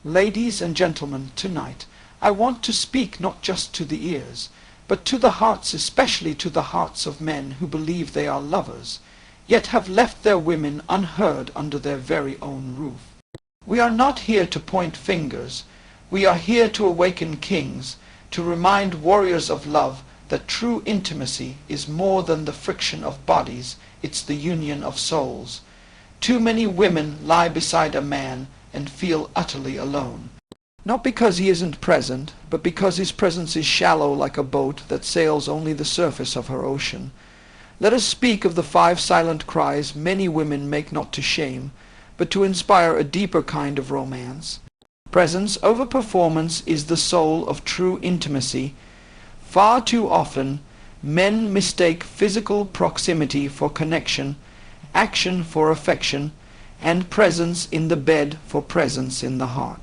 Ladies and gentlemen, tonight I want to speak not just to the ears, but to the hearts, especially to the hearts of men who believe they are lovers, yet have left their women unheard under their very own roof. We are not here to point fingers. We are here to awaken kings, to remind warriors of love that true intimacy is more than the friction of bodies, it's the union of souls. Too many women lie beside a man and feel utterly alone. Not because he isn't present, but because his presence is shallow like a boat that sails only the surface of her ocean. Let us speak of the 5 silent cries many women make not to shame, but to inspire a deeper kind of romance. Presence over performance is the soul of true intimacy. Far too often, men mistake physical proximity for connection, action for affection, and presence in the bed for presence in the heart.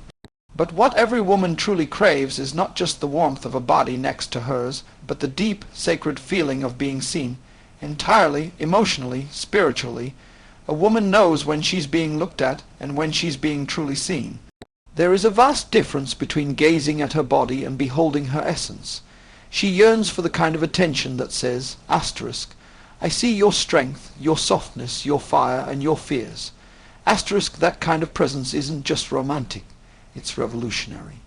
But what every woman truly craves is not just the warmth of a body next to hers, but the deep, sacred feeling of being seen. Entirely, emotionally, spiritually, a woman knows when she's being looked at and when she's being truly seen. There is a vast difference between gazing at her body and beholding her essence. She yearns for the kind of attention that says, asterisk, I see your strength, your softness, your fire, and your fears. Asterisk, that kind of presence isn't just romantic, it's revolutionary.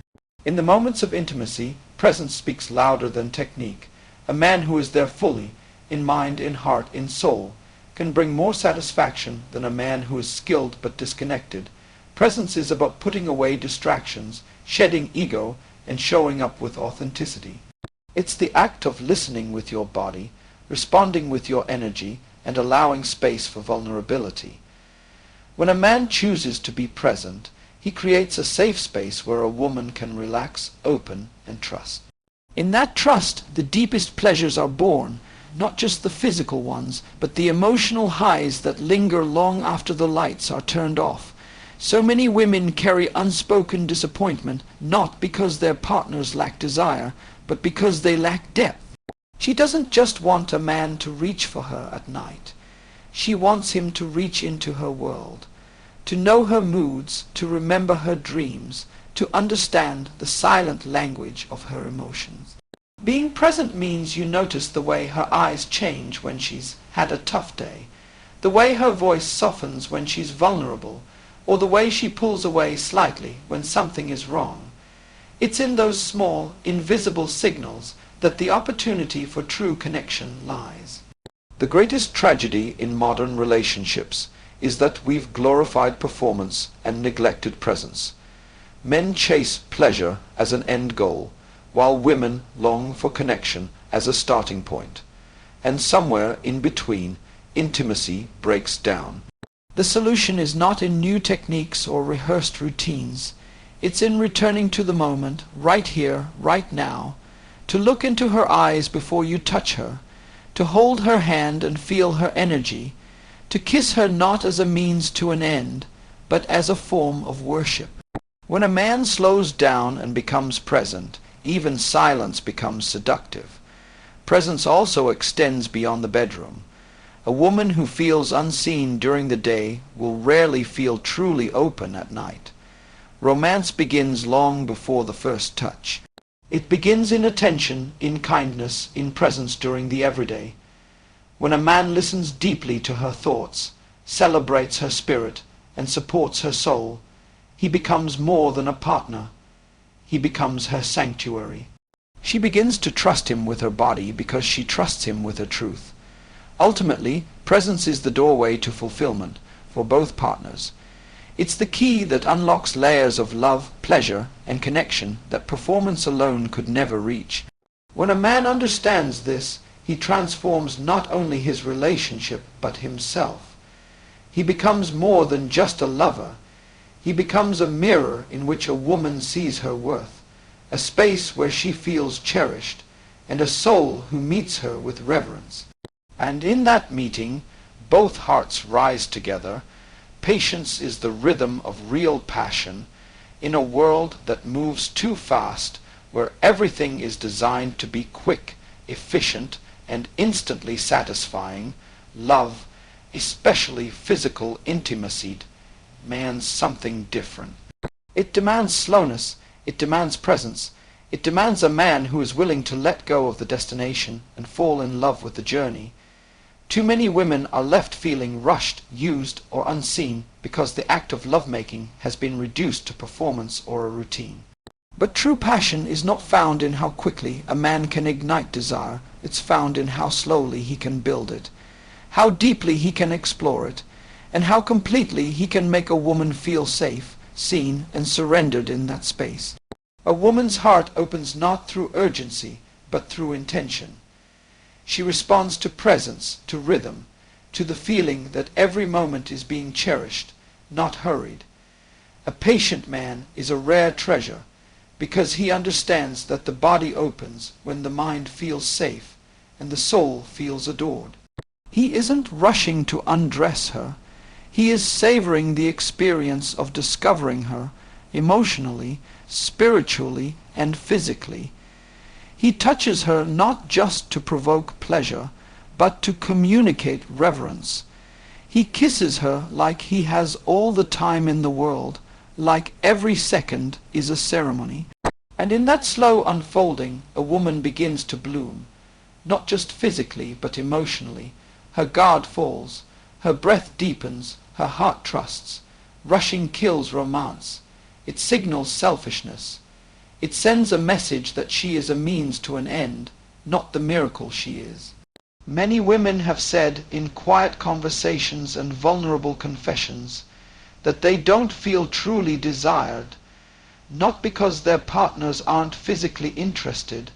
In the moments of intimacy, presence speaks louder than technique. A man who is there fully, in mind, in heart, in soul, can bring more satisfaction than a man who is skilled but disconnected. Presence is about putting away distractions, shedding ego, and showing up with authenticity. It's the act of listening with your body, responding with your energy, and allowing space for vulnerability. When a man chooses to be present, he creates a safe space where a woman can relax, open, and trust. In that trust, the deepest pleasures are born, not just the physical ones, but the emotional highs that linger long after the lights are turned off. So many women carry unspoken disappointment, not because their partners lack desire, but because they lack depth. She doesn't just want a man to reach for her at night. She wants him to reach into her world, to know her moods, to remember her dreams, to understand the silent language of her emotions. Being present means you notice the way her eyes change when she's had a tough day, the way her voice softens when she's vulnerable, or the way she pulls away slightly when something is wrong. It's in those small, invisible signals that the opportunity for true connection lies. The greatest tragedy in modern relationships is that we've glorified performance and neglected presence. Men chase pleasure as an end goal, while women long for connection as a starting point. And somewhere in between, intimacy breaks down. The solution is not in new techniques or rehearsed routines. It's in returning to the moment, right here, right now, to look into her eyes before you touch her, to hold her hand and feel her energy, to kiss her not as a means to an end, but as a form of worship. When a man slows down and becomes present, even silence becomes seductive. Presence also extends beyond the bedroom. A woman who feels unseen during the day will rarely feel truly open at night. Romance begins long before the first touch. It begins in attention, in kindness, in presence during the everyday. When a man listens deeply to her thoughts, celebrates her spirit, and supports her soul, he becomes more than a partner. He becomes her sanctuary. She begins to trust him with her body because she trusts him with her truth. Ultimately, presence is the doorway to fulfillment for both partners. It's the key that unlocks layers of love, pleasure, and connection that performance alone could never reach. When a man understands this, he transforms not only his relationship, but himself. He becomes more than just a lover. He becomes a mirror in which a woman sees her worth, a space where she feels cherished, and a soul who meets her with reverence. And in that meeting, both hearts rise together. Patience is the rhythm of real passion in a world that moves too fast, where everything is designed to be quick, efficient, and instantly satisfying. Love, especially physical intimacy, demands something different. It demands slowness, it demands presence, it demands a man who is willing to let go of the destination and fall in love with the journey. Too many women are left feeling rushed, used, or unseen because the act of lovemaking has been reduced to performance or a routine. But true passion is not found in how quickly a man can ignite desire, it's found in how slowly he can build it, how deeply he can explore it, and how completely he can make a woman feel safe, seen, and surrendered in that space. A woman's heart opens not through urgency, but through intention. She responds to presence, to rhythm, to the feeling that every moment is being cherished, not hurried. A patient man is a rare treasure, because he understands that the body opens when the mind feels safe and the soul feels adored. He isn't rushing to undress her. He is savoring the experience of discovering her emotionally, spiritually, and physically. He touches her not just to provoke pleasure, but to communicate reverence. He kisses her like he has all the time in the world, like every second is a ceremony. And in that slow unfolding, a woman begins to bloom, not just physically, but emotionally. Her guard falls, her breath deepens, her heart trusts. Rushing kills romance. It signals selfishness. It sends a message that she is a means to an end, not the miracle she is. Many women have said in quiet conversations and vulnerable confessions that they don't feel truly desired, not because their partners aren't physically interested,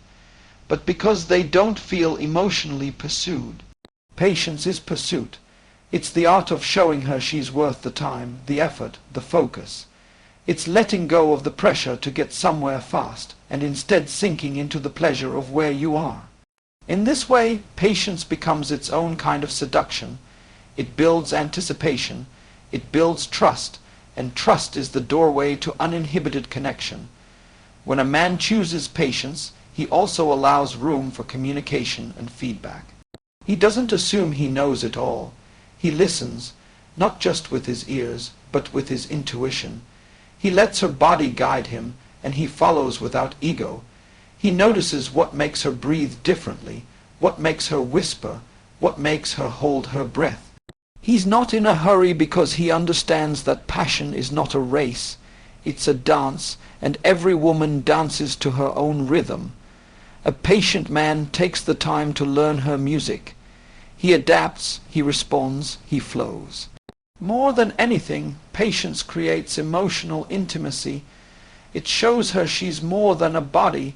but because they don't feel emotionally pursued. Patience is pursuit. It's the art of showing her she's worth the time, the effort, the focus. It's letting go of the pressure to get somewhere fast, and instead sinking into the pleasure of where you are. In this way, patience becomes its own kind of seduction. It builds anticipation, it builds trust, and trust is the doorway to uninhibited connection. When a man chooses patience, he also allows room for communication and feedback. He doesn't assume he knows it all. He listens, not just with his ears, but with his intuition. He lets her body guide him, and he follows without ego. He notices what makes her breathe differently, what makes her whisper, what makes her hold her breath. He's not in a hurry because he understands that passion is not a race. It's a dance, and every woman dances to her own rhythm. A patient man takes the time to learn her music. He adapts, he responds, he flows. More than anything, patience creates emotional intimacy. It shows her she's more than a body.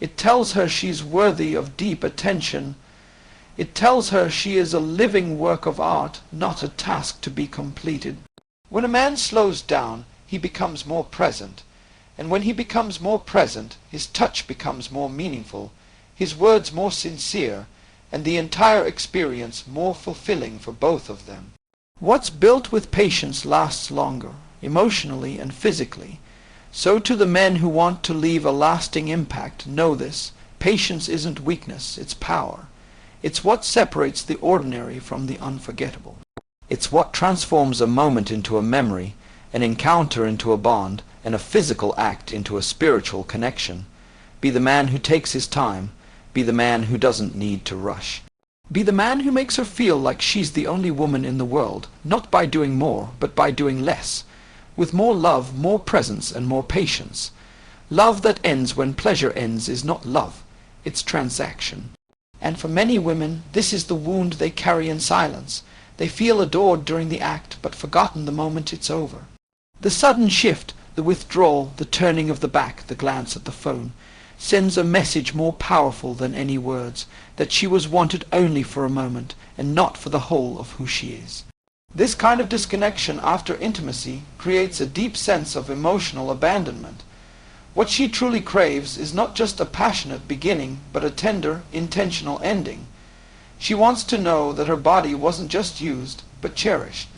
It tells her she's worthy of deep attention. It tells her she is a living work of art, not a task to be completed. When a man slows down, he becomes more present. And when he becomes more present, his touch becomes more meaningful, his words more sincere, and the entire experience more fulfilling for both of them. What's built with patience lasts longer, emotionally and physically. So to the men who want to leave a lasting impact, know this: patience isn't weakness, it's power. It's what separates the ordinary from the unforgettable. It's what transforms a moment into a memory, an encounter into a bond, and a physical act into a spiritual connection. Be the man who takes his time. Be the man who doesn't need to rush. Be the man who makes her feel like she's the only woman in the world, not by doing more, but by doing less, with more love, more presence, and more patience. Love that ends when pleasure ends is not love, it's transaction. And for many women, this is the wound they carry in silence. They feel adored during the act, but forgotten the moment it's over. The sudden shift, the withdrawal, the turning of the back, the glance at the phone, sends a message more powerful than any words, that she was wanted only for a moment, and not for the whole of who she is. This kind of disconnection after intimacy creates a deep sense of emotional abandonment. What she truly craves is not just a passionate beginning, but a tender, intentional ending. She wants to know that her body wasn't just used, but cherished.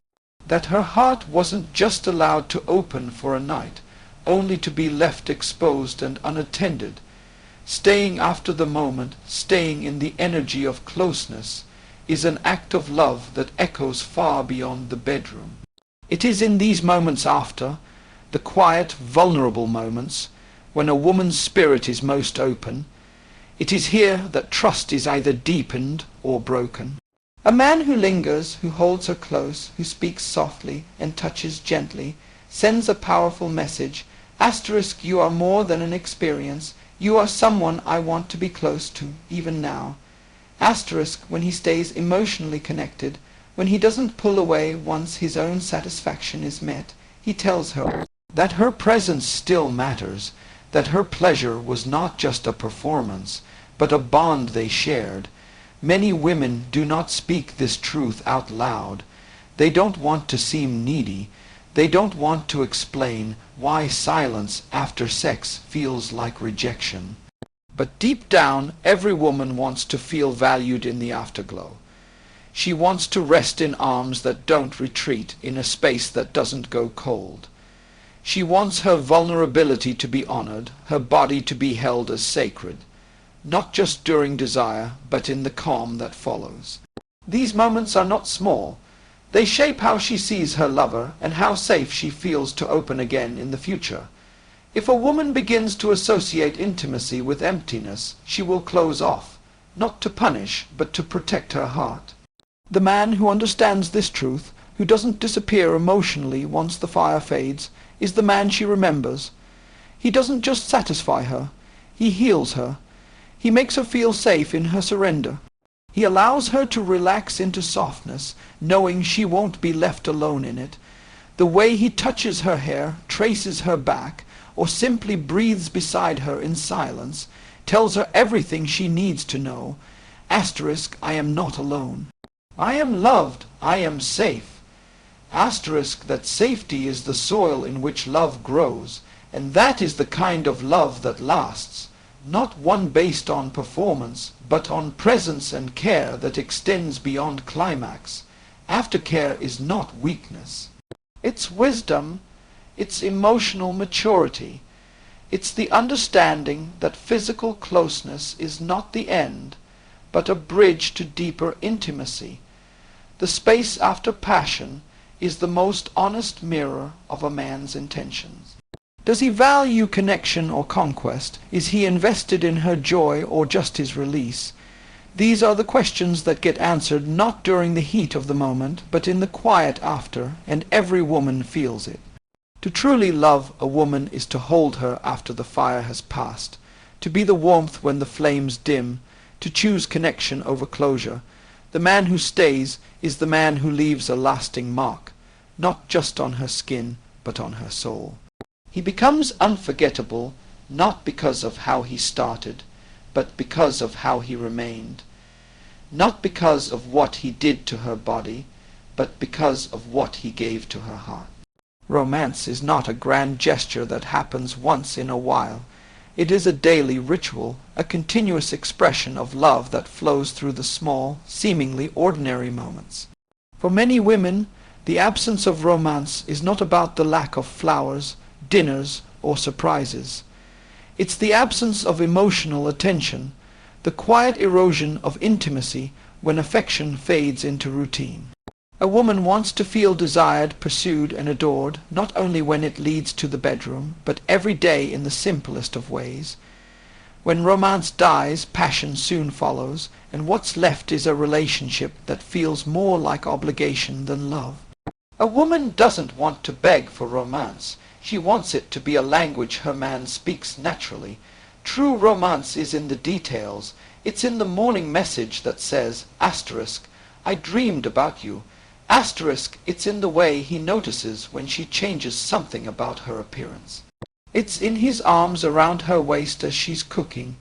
That her heart wasn't just allowed to open for a night, only to be left exposed and unattended. Staying after the moment, staying in the energy of closeness, is an act of love that echoes far beyond the bedroom. It is in these moments after, the quiet, vulnerable moments, when a woman's spirit is most open. It is here that trust is either deepened or broken. A man who lingers, who holds her close, who speaks softly and touches gently, sends a powerful message. Asterisk, you are more than an experience. You are someone I want to be close to, even now. Asterisk, when he stays emotionally connected, when he doesn't pull away once his own satisfaction is met, he tells her that her presence still matters, that her pleasure was not just a performance, but a bond they shared. Many women do not speak this truth out loud. They don't want to seem needy. They don't want to explain why silence after sex feels like rejection. But deep down, every woman wants to feel valued in the afterglow. She wants to rest in arms that don't retreat, in a space that doesn't go cold. She wants her vulnerability to be honored, her body to be held as sacred, not just during desire, but in the calm that follows. These moments are not small. They shape how she sees her lover and how safe she feels to open again in the future. If a woman begins to associate intimacy with emptiness, she will close off, not to punish, but to protect her heart. The man who understands this truth, who doesn't disappear emotionally once the fire fades, is the man she remembers. He doesn't just satisfy her, he heals her. He makes her feel safe in her surrender. He allows her to relax into softness, knowing she won't be left alone in it. The way he touches her hair, traces her back, or simply breathes beside her in silence, tells her everything she needs to know. Asterisk, I am not alone. I am loved, I am safe. Asterisk, that safety is the soil in which love grows, and that is the kind of love that lasts. Not one based on performance, but on presence and care that extends beyond climax. Aftercare is not weakness. It's wisdom, it's emotional maturity. It's the understanding that physical closeness is not the end, but a bridge to deeper intimacy. The space after passion is the most honest mirror of a man's intentions. Does he value connection or conquest? Is he invested in her joy or just his release? These are the questions that get answered not during the heat of the moment, but in the quiet after, and every woman feels it. To truly love a woman is to hold her after the fire has passed, to be the warmth when the flames dim, to choose connection over closure. The man who stays is the man who leaves a lasting mark, not just on her skin, but on her soul. He becomes unforgettable not because of how he started, but because of how he remained. Not because of what he did to her body, but because of what he gave to her heart. Romance is not a grand gesture that happens once in a while. It is a daily ritual, a continuous expression of love that flows through the small, seemingly ordinary moments. For many women, the absence of romance is not about the lack of flowers, dinners, or surprises. It's the absence of emotional attention, the quiet erosion of intimacy when affection fades into routine. A woman wants to feel desired, pursued, and adored, not only when it leads to the bedroom, but every day in the simplest of ways. When romance dies, passion soon follows, and what's left is a relationship that feels more like obligation than love. A woman doesn't want to beg for romance. She wants it to be a language her man speaks naturally. True romance is in the details. It's in the morning message that says, asterisk, I dreamed about you. Asterisk, it's in the way he notices when she changes something about her appearance. It's in his arms around her waist as she's cooking,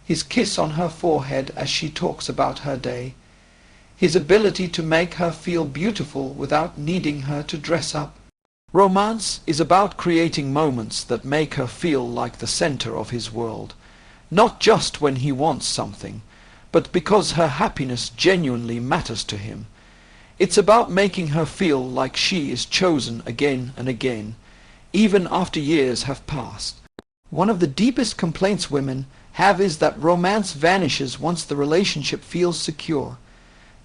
his kiss on her forehead as she talks about her day, his ability to make her feel beautiful without needing her to dress up. Romance is about creating moments that make her feel like the center of his world, not just when he wants something, but because her happiness genuinely matters to him. It's about making her feel like she is chosen again and again, even after years have passed. One of the deepest complaints women have is that romance vanishes once the relationship feels secure.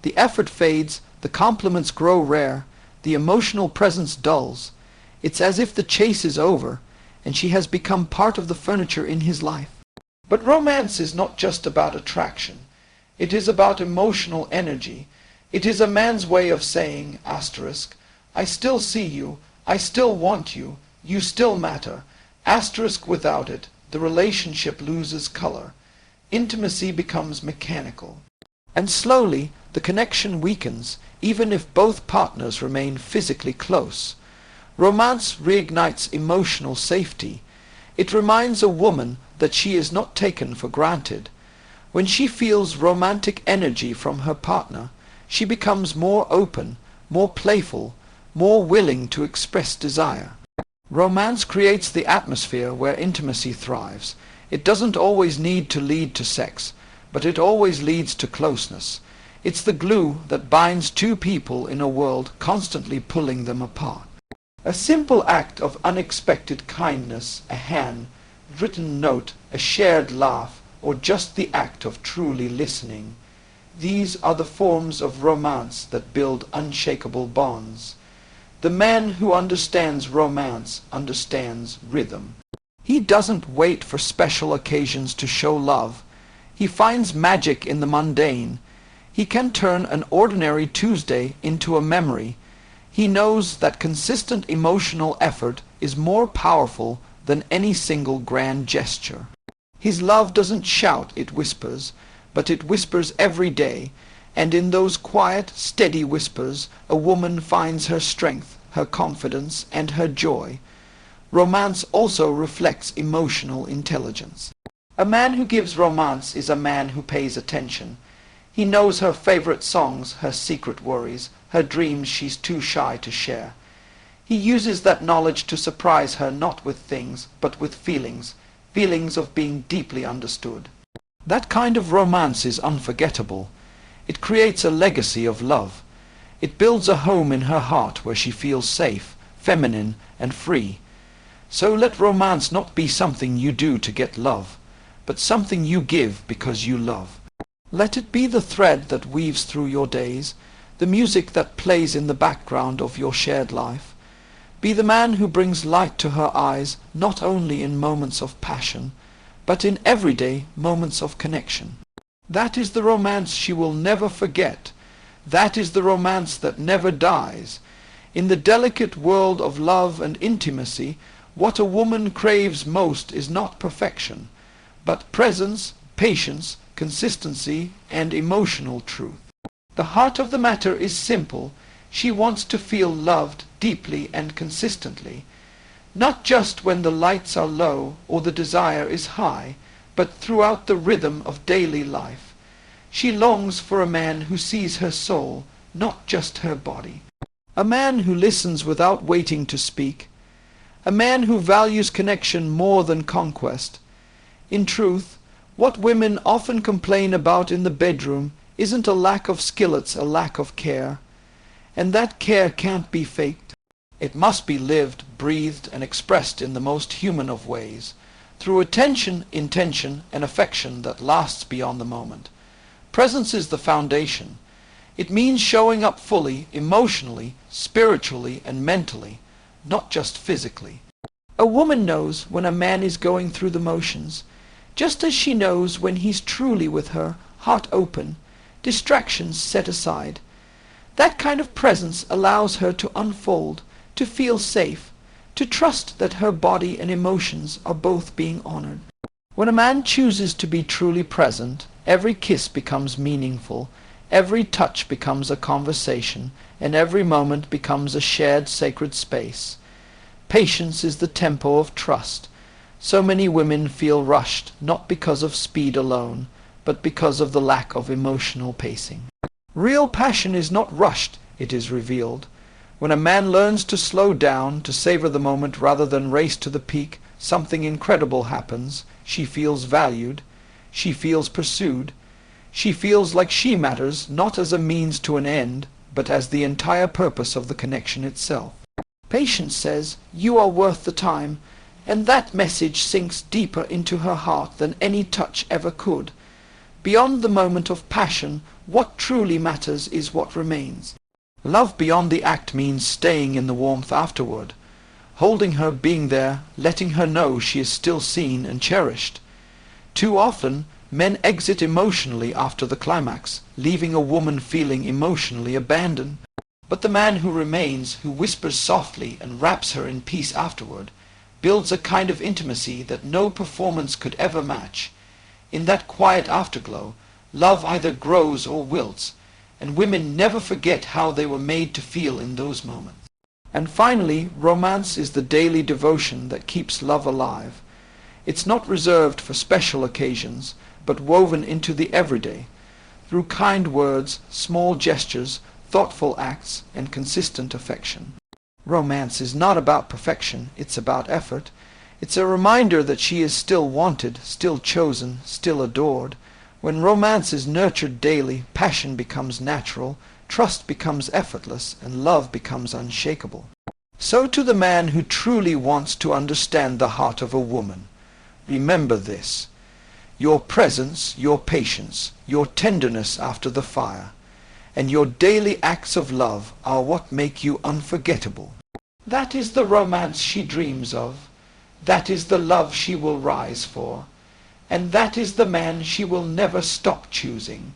The effort fades, the compliments grow rare, the emotional presence dulls. It's as if the chase is over, and she has become part of the furniture in his life. But romance is not just about attraction. It is about emotional energy. It is a man's way of saying, asterisk, I still see you, I still want you, you still matter. Asterisk, without it, the relationship loses color. Intimacy becomes mechanical. And slowly, the connection weakens, even if both partners remain physically close. Romance reignites emotional safety. It reminds a woman that she is not taken for granted. When she feels romantic energy from her partner, she becomes more open, more playful, more willing to express desire. Romance creates the atmosphere where intimacy thrives. It doesn't always need to lead to sex, but it always leads to closeness. It's the glue that binds two people in a world constantly pulling them apart. A simple act of unexpected kindness, a hand-written note, a shared laugh, or just the act of truly listening. These are the forms of romance that build unshakable bonds. The man who understands romance understands rhythm. He doesn't wait for special occasions to show love. He finds magic in the mundane. He can turn an ordinary Tuesday into a memory. He knows that consistent emotional effort is more powerful than any single grand gesture. His love doesn't shout, it whispers, but it whispers every day, and in those quiet, steady whispers a woman finds her strength, her confidence, and her joy. Romance also reflects emotional intelligence. A man who gives romance is a man who pays attention. He knows her favorite songs, her secret worries, her dreams she's too shy to share. He uses that knowledge to surprise her not with things, but with feelings, feelings of being deeply understood. That kind of romance is unforgettable. It creates a legacy of love. It builds a home in her heart where she feels safe, feminine, and free. So let romance not be something you do to get love, but something you give because you love. Let it be the thread that weaves through your days, the music that plays in the background of your shared life. Be the man who brings light to her eyes, not only in moments of passion, but in everyday moments of connection. That is the romance she will never forget. That is the romance that never dies. In the delicate world of love and intimacy, what a woman craves most is not perfection, but presence, patience, consistency, and emotional truth. The heart of the matter is simple. She wants to feel loved deeply and consistently, not just when the lights are low or the desire is high, but throughout the rhythm of daily life. She longs for a man who sees her soul, not just her body. A man who listens without waiting to speak. A man who values connection more than conquest. In truth, what women often complain about in the bedroom isn't a lack of skill, it's a lack of care. And that care can't be faked. It must be lived, breathed, and expressed in the most human of ways, through attention, intention, and affection that lasts beyond the moment. Presence is the foundation. It means showing up fully, emotionally, spiritually, and mentally, not just physically. A woman knows when a man is going through the motions, just as she knows when he's truly with her, heart open, distractions set aside. That kind of presence allows her to unfold, to feel safe, to trust that her body and emotions are both being honored. When a man chooses to be truly present, every kiss becomes meaningful, every touch becomes a conversation, and every moment becomes a shared sacred space. Patience is the tempo of trust. So many women feel rushed, not because of speed alone, but because of the lack of emotional pacing. Real passion is not rushed, it is revealed. When a man learns to slow down, to savor the moment rather than race to the peak, something incredible happens. She feels valued. She feels pursued. She feels like she matters, not as a means to an end, but as the entire purpose of the connection itself. Patience says, "You are worth the time," and that message sinks deeper into her heart than any touch ever could. Beyond the moment of passion, what truly matters is what remains. Love beyond the act means staying in the warmth afterward. holding her, being there, letting her know she is still seen and cherished. Too often, men exit emotionally after the climax, leaving a woman feeling emotionally abandoned. But the man who remains, who whispers softly and wraps her in peace afterward, builds a kind of intimacy that no performance could ever match. In that quiet afterglow, love either grows or wilts, and women never forget how they were made to feel in those moments. And finally, romance is the daily devotion that keeps love alive. It's not reserved for special occasions, but woven into the everyday, through kind words, small gestures, thoughtful acts, and consistent affection. Romance is not about perfection, it's about effort. It's a reminder that she is still wanted, still chosen, still adored. When romance is nurtured daily, passion becomes natural, trust becomes effortless, and love becomes unshakable. So to the man who truly wants to understand the heart of a woman, remember this: your presence, your patience, your tenderness after the fire, and your daily acts of love are what make you unforgettable. That is the romance she dreams of, that is the love she will rise for, and that is the man she will never stop choosing.